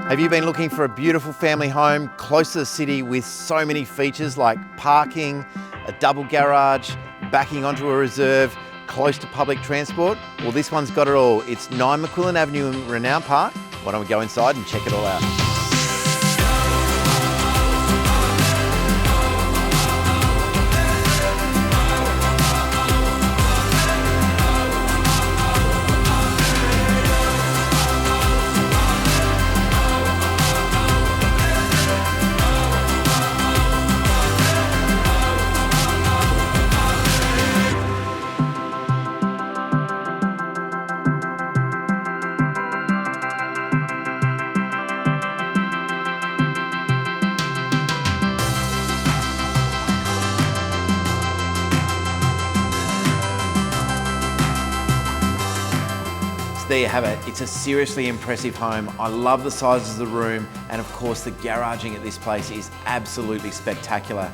Have you been looking for a beautiful family home close to the city with so many features like parking, a double garage, backing onto a reserve, close to public transport? Well, this one's got it all. It's 9 McQuillan Avenue in Renown Park. Why don't we go inside and check it all out? There you have it. It's a seriously impressive home. I love the sizes of the room, and of course the garaging at this place is absolutely spectacular.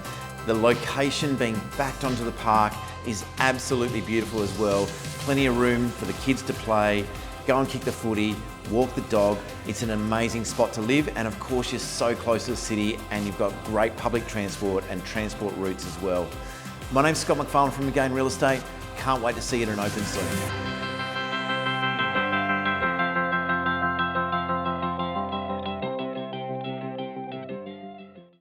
The location being backed onto the park is absolutely beautiful as well. Plenty of room for the kids to play, go and kick the footy, walk the dog. It's an amazing spot to live, and of course you're so close to the city and you've got great public transport and transport routes as well. My name's Scott McQuillan from McQuillan Real Estate. Can't wait to see it and open soon.